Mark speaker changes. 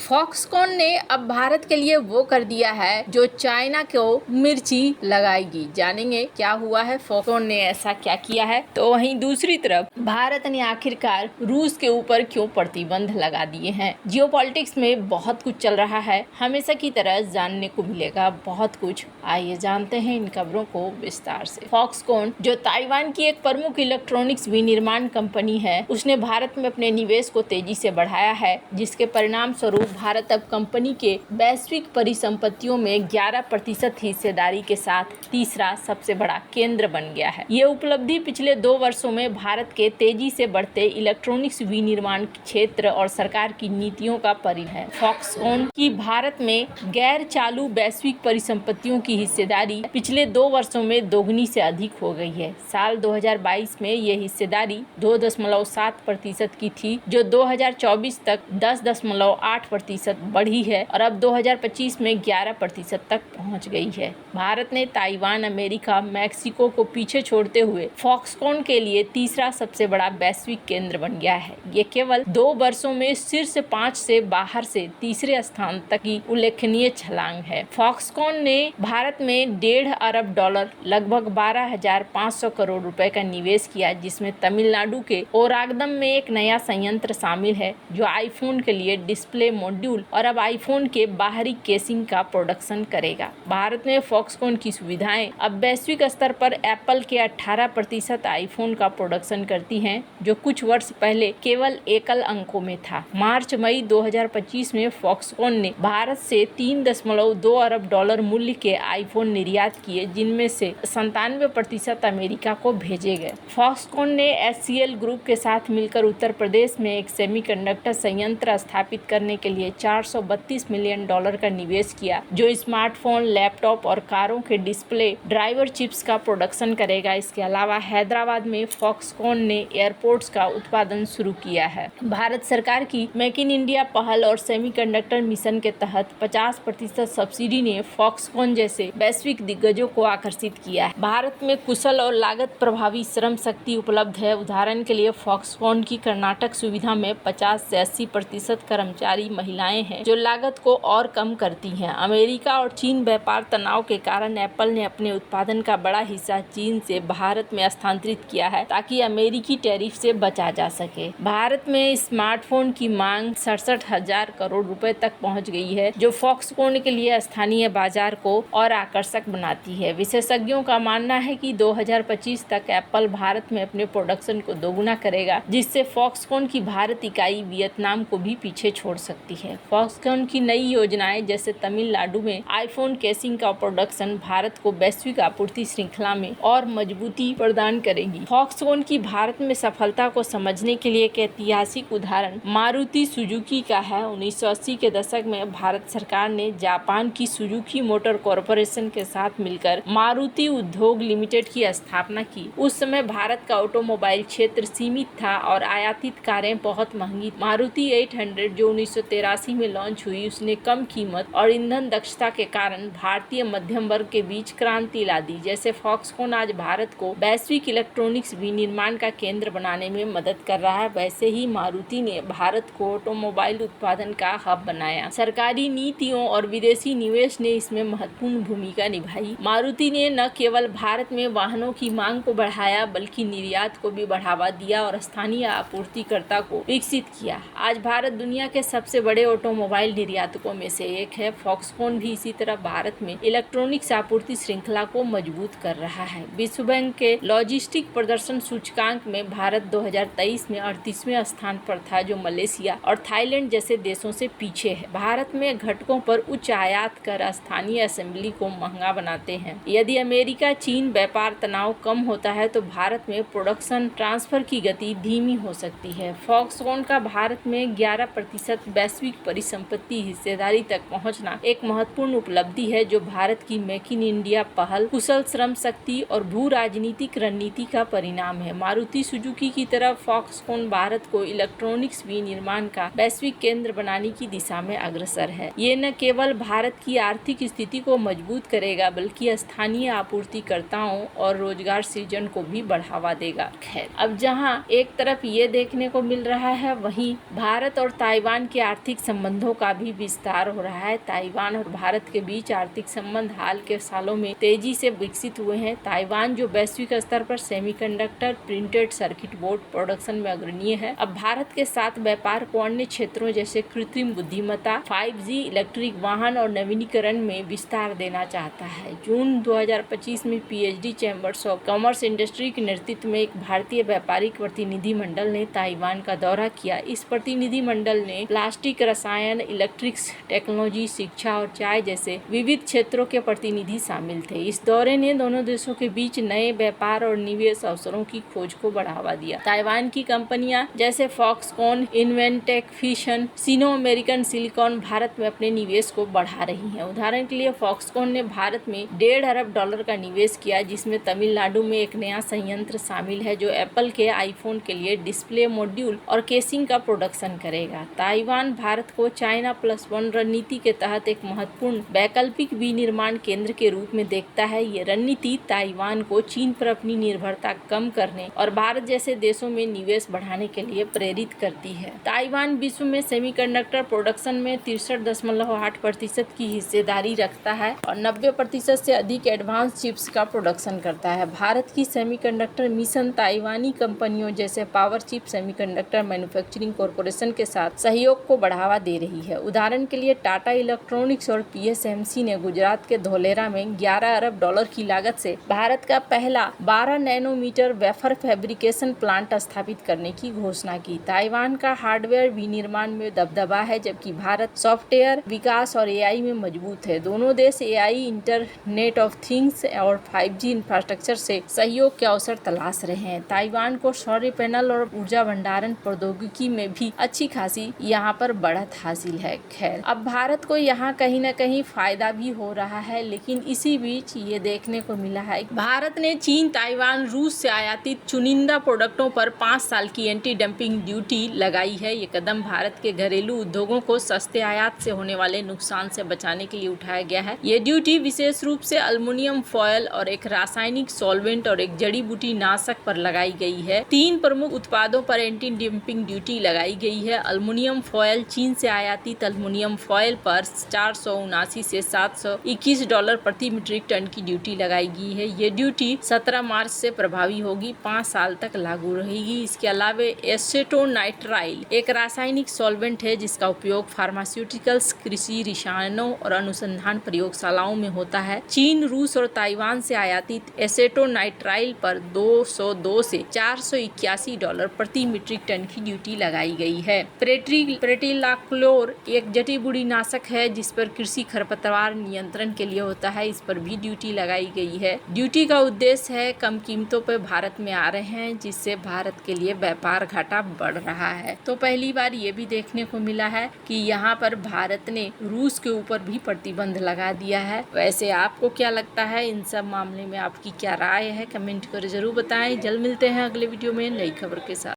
Speaker 1: Foxconn ने अब भारत के लिए वो कर दिया है जो चाइना को मिर्ची लगाएगी। जानेंगे क्या हुआ है, फॉक्सकॉन ने ऐसा क्या किया है। तो वहीं दूसरी तरफ भारत ने आखिरकार रूस के ऊपर क्यों प्रतिबंध लगा दिए हैं। जियोपॉलिटिक्स में बहुत कुछ चल रहा है, हमेशा की तरह जानने को मिलेगा बहुत कुछ। आइए जानते हैं इन खबरों को विस्तार से। फॉक्सकॉन जो ताइवान की एक प्रमुख इलेक्ट्रॉनिक्स विनिर्माण कंपनी है, उसने भारत में अपने निवेश को तेजी से बढ़ाया है, जिसके परिणाम स्वरूप भारत अब कंपनी के वैश्विक परिसंपत्तियों में 11% हिस्सेदारी के साथ तीसरा सबसे बड़ा केंद्र बन गया है। ये उपलब्धि पिछले 2 वर्षों में भारत के तेजी से बढ़ते इलेक्ट्रॉनिक्स विनिर्माण क्षेत्र और सरकार की नीतियों का परिणाम है। फॉक्सकॉन की भारत में गैर चालू वैश्विक परिसंपत्तियों की हिस्सेदारी पिछले 2 वर्षों में दोगुनी से अधिक हो गई है। साल 2022 में ये हिस्सेदारी 2.7% की थी, जो 2024 तक 10.8% बढ़ी है और अब 2025 में 11% तक पहुंच गई है। भारत ने ताइवान, अमेरिका, मैक्सिको को पीछे छोड़ते हुए फॉक्सकॉन के लिए तीसरा सबसे बड़ा वैश्विक केंद्र बन गया है। ये केवल 2 वर्षों में शीर्ष 5 से बाहर से तीसरे स्थान तक की उल्लेखनीय छलांग है। फॉक्सकॉन ने भारत में $1.5 अरब लगभग 12,500 करोड़ रुपए का निवेश किया, जिसमें तमिलनाडु के ओरागदम में एक नया संयंत्र शामिल है जो आईफोन के लिए डिस्प्ले मॉड्यूल और अब आईफोन के बाहरी केसिंग का प्रोडक्शन करेगा। भारत में फॉक्सकॉन की सुविधाएं अब वैश्विक स्तर पर एप्पल के 18% आईफोन का प्रोडक्शन करती हैं, जो कुछ वर्ष पहले केवल एकल अंकों में था। मार्च-मई 2025 में फॉक्सकॉन ने भारत से $3.2 अरब मूल्य के आईफोन निर्यात किए, जिनमें से 97% अमेरिका को भेजे गए। फॉक्सकॉन ने एचसीएल ग्रुप के साथ मिलकर उत्तर प्रदेश में एक सेमीकंडक्टर संयंत्र स्थापित करने के लिए $432 मिलियन का निवेश किया, जो स्मार्टफोन, लैपटॉप और कारों के डिस्प्ले ड्राइवर चिप्स का प्रोडक्शन करेगा। इसके अलावा हैदराबाद में फॉक्सकॉन ने एयरपोर्ट्स का उत्पादन शुरू किया है। भारत सरकार की मेक इन इंडिया पहल और सेमीकंडक्टर मिशन के तहत 50% सब्सिडी ने फॉक्सकॉन जैसे वैश्विक दिग्गजों को आकर्षित किया है। भारत में कुशल और लागत प्रभावी श्रम शक्ति उपलब्ध है। उदाहरण के लिए फॉक्सकॉन की कर्नाटक सुविधा में 50 से 80% कर्मचारी महिलाएं हैं, जो लागत को और कम करती हैं। अमेरिका और चीन व्यापार तनाव के कारण एप्पल ने अपने उत्पादन का बड़ा हिस्सा चीन से भारत में स्थानांतरित किया है, ताकि अमेरिकी टैरिफ से बचा जा सके। भारत में स्मार्टफोन की मांग 67,000 करोड़ रुपए तक पहुंच गई है, जो फॉक्सकॉन के लिए स्थानीय बाजार को और आकर्षक बनाती है। विशेषज्ञों का मानना है कि 2025 तक एप्पल भारत में अपने प्रोडक्शन को दोगुना करेगा, जिससे फॉक्सकॉन की भारत इकाई वियतनाम को भी पीछे छोड़ सकती है। फॉक्सकॉन की नई योजनाएं जैसे तमिलनाडु में आईफोन केसिंग का प्रोडक्शन भारत को वैश्विक आपूर्ति श्रृंखला में और मजबूती प्रदान करेगी। फॉक्सकॉन की भारत में सफलता को समझने के लिए एक ऐतिहासिक उदाहरण मारुति सुजुकी का है। 1980 के दशक में भारत सरकार ने जापान की सुजुकी मोटर कॉरपोरेशन के साथ मिलकर मारुति उद्योग लिमिटेड की स्थापना की। उस समय भारत का ऑटोमोबाइल क्षेत्र सीमित था और आयातित कारें बहुत महंगी। मारुति 800 जो 1983 में लॉन्च हुई, उसने कम कीमत और ईंधन दक्षता के कारण भारतीय मध्यम वर्ग के बीच क्रांति ला दी। जैसे फॉक्सकॉन आज भारत को वैश्विक इलेक्ट्रॉनिक्स विनिर्माण का केंद्र बनाने में मदद कर रहा है, वैसे ही मारुति ने भारत को ऑटोमोबाइल उत्पादन का हब बनाया। सरकारी नीतियों और विदेशी निवेश ने इसमें महत्वपूर्ण भूमिका निभाई। मारुति ने न केवल भारत में वाहनों की मांग को बढ़ाया, बल्कि निर्यात को भी बढ़ावा दिया और स्थानीय आपूर्तिकर्ता को विकसित किया। आज भारत दुनिया के सबसे बड़े ऑटोमोबाइल निर्यातकों में से एक है। फॉक्सकॉन भी इसी तरह भारत में इलेक्ट्रॉनिक्स आपूर्ति श्रृंखला को मजबूत कर रहा है। विश्व बैंक के लॉजिस्टिक प्रदर्शन सूचकांक में भारत 2023 में 38वें स्थान पर था, जो मलेशिया और थाईलैंड जैसे देशों से पीछे है। भारत में घटकों पर उच्च आयात कर स्थानीय असेंबली को महंगा बनाते हैं। यदि अमेरिका चीन व्यापार तनाव कम होता है तो भारत में प्रोडक्शन ट्रांसफर की गति धीमी हो सकती है। फॉक्सकॉन का भारत में 11% वैश्विक परिसंपत्ति हिस्सेदारी तक पहुंचना एक महत्वपूर्ण उपलब्धि है, जो भारत की मेक इन इंडिया पहल, कुशल श्रम शक्ति और भू राजनीतिक रणनीति का परिणाम है। मारुति सुजुकी की तरह फॉक्सकॉन भारत को इलेक्ट्रॉनिक्स विनिर्माण का वैश्विक केंद्र बनाने की दिशा में अग्रसर है। ये न केवल भारत की आर्थिक स्थिति को मजबूत करेगा, बल्कि स्थानीय आपूर्तिकर्ताओं और रोजगार सृजन को भी बढ़ावा देगा। खैर, अब जहां एक तरफ ये देखने को मिल रहा है, वहीं भारत और ताइवान के आर्थिक आर्थिक संबंधों का भी विस्तार हो रहा है। ताइवान और भारत के बीच आर्थिक संबंध हाल के सालों में तेजी से विकसित हुए हैं। ताइवान जो वैश्विक स्तर पर semiconductor, printed circuit board production में अग्रणीय है, अब भारत के साथ व्यापार को अन्य क्षेत्रों जैसे कृत्रिम बुद्धिमत्ता, 5G, इलेक्ट्रिक वाहन और नवीनीकरण में विस्तार देना चाहता है। जून 2025 में PhD chambers of commerce industry के नेतृत्व में एक भारतीय व्यापारिक प्रतिनिधि मंडल ने ताइवान का दौरा किया। इस प्रतिनिधि मंडल ने प्लास्टिक, रसायन, इलेक्ट्रिक्स, टेक्नोलॉजी, शिक्षा और चाय जैसे विविध क्षेत्रों के प्रतिनिधि शामिल थे। इस दौरे ने दोनों देशों के बीच नए व्यापार और निवेश अवसरों की खोज को बढ़ावा दिया। ताइवान की कंपनियां जैसे फॉक्सकॉन, इन्वेंटेक, फिशन, सिनो अमेरिकन सिलिकॉन भारत में अपने निवेश को बढ़ा रही हैं। उदाहरण के लिए फॉक्सकॉन ने भारत में $1.5 अरब का निवेश किया, जिसमें तमिलनाडु में एक नया संयंत्र शामिल है जो एप्पल के आईफोन के लिए डिस्प्ले मॉड्यूल और केसिंग का प्रोडक्शन करेगा। ताइवान भारत को चाइना +1 रणनीति के तहत एक महत्वपूर्ण वैकल्पिक विनिर्माण केंद्र के रूप में देखता है। ये रणनीति ताइवान को चीन पर अपनी निर्भरता कम करने और भारत जैसे देशों में निवेश बढ़ाने के लिए प्रेरित करती है। ताइवान विश्व में सेमीकंडक्टर प्रोडक्शन में 63.8% की हिस्सेदारी रखता है और 90% से अधिक एडवांस चिप्स का प्रोडक्शन करता है। भारत की सेमीकंडक्टर मिशन ताइवानी कंपनियों जैसे power chip semiconductor manufacturing corporation के साथ सहयोग को बढ़ावा दे रही है। उदाहरण के लिए टाटा इलेक्ट्रॉनिक्स और PSMC ने गुजरात के धोलेरा में $11 अरब की लागत से भारत का पहला 12 नैनोमीटर वेफर फैब्रिकेशन प्लांट स्थापित करने की घोषणा की। ताइवान का हार्डवेयर विनिर्माण में दबदबा है, जबकि भारत सॉफ्टवेयर विकास और AI में मजबूत है। दोनों देश AI, इंटरनेट ऑफ थिंग्स और 5G इंफ्रास्ट्रक्चर से सहयोग के अवसर तलाश रहे हैं। ताइवान को सौर पैनल और ऊर्जा भंडारण प्रौद्योगिकी में भी अच्छी खासी यहाँ पर बढ़त हासिल है। खैर, अब भारत को यहाँ कहीं न कहीं फायदा भी हो रहा है, लेकिन इसी बीच ये देखने को मिला है भारत ने चीन, ताइवान, रूस से आयातित चुनिंदा प्रोडक्टों पर 5 साल की एंटी डंपिंग ड्यूटी लगाई है। ये कदम भारत के घरेलू उद्योगों को सस्ते आयात से होने वाले नुकसान से बचाने के लिए उठाया गया है। ये ड्यूटी विशेष रूप से अल्युमिनियम फॉयल और एक रासायनिक सॉल्वेंट और एक जड़ी बूटी नाशक पर लगाई गई है। 3 प्रमुख उत्पादों पर एंटी डंपिंग ड्यूटी लगाई गई है। अल्युमिनियम फॉयल, चीन से आयातित अल्युमिनियम फॉयल पर $479 से $721 प्रति मीट्रिक टन की ड्यूटी लगाई गई है। ये ड्यूटी 17 मार्च से प्रभावी होगी, 5 साल तक लागू रहेगी। इसके अलावा एसेटोनाइट्राइल एक रासायनिक सॉल्वेंट है जिसका उपयोग फार्मास्यूटिकल्स, कृषि, रसायनों और अनुसंधान प्रयोगशालाओं में होता है। चीन, रूस और ताइवान से आयातित एसेटोनाइट्राइल पर $202 से $481 प्रति मीट्रिक टन की ड्यूटी लगाई गई है। प्रेटिलाक्लोर एक जड़ी बूटी नाशक है जिस पर कृषि खरपतवार नियंत्रण के लिए होता है, इस पर भी ड्यूटी लगाई गई है। ड्यूटी का उद्देश्य है कम कीमतों पर भारत में आ रहे हैं, जिससे भारत के लिए व्यापार घाटा बढ़ रहा है। तो पहली बार ये भी देखने को मिला है कि यहाँ पर भारत ने रूस के ऊपर भी प्रतिबंध लगा दिया है। वैसे आपको क्या लगता है, इन सब मामले में आपकी क्या राय है, कमेंट कर जरूर बताएं। जल्द मिलते हैं अगले वीडियो में नई खबर के साथ।